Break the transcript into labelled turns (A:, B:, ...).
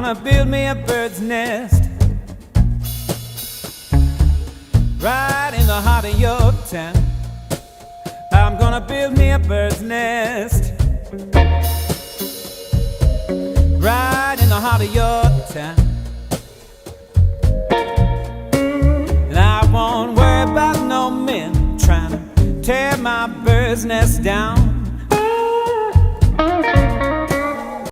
A: gonna build me a bird's nest right in the heart of your town. I'm gonna build me a bird's nest right in the heart of your town. And I won't worry about no men trying to tear my bird's nest down.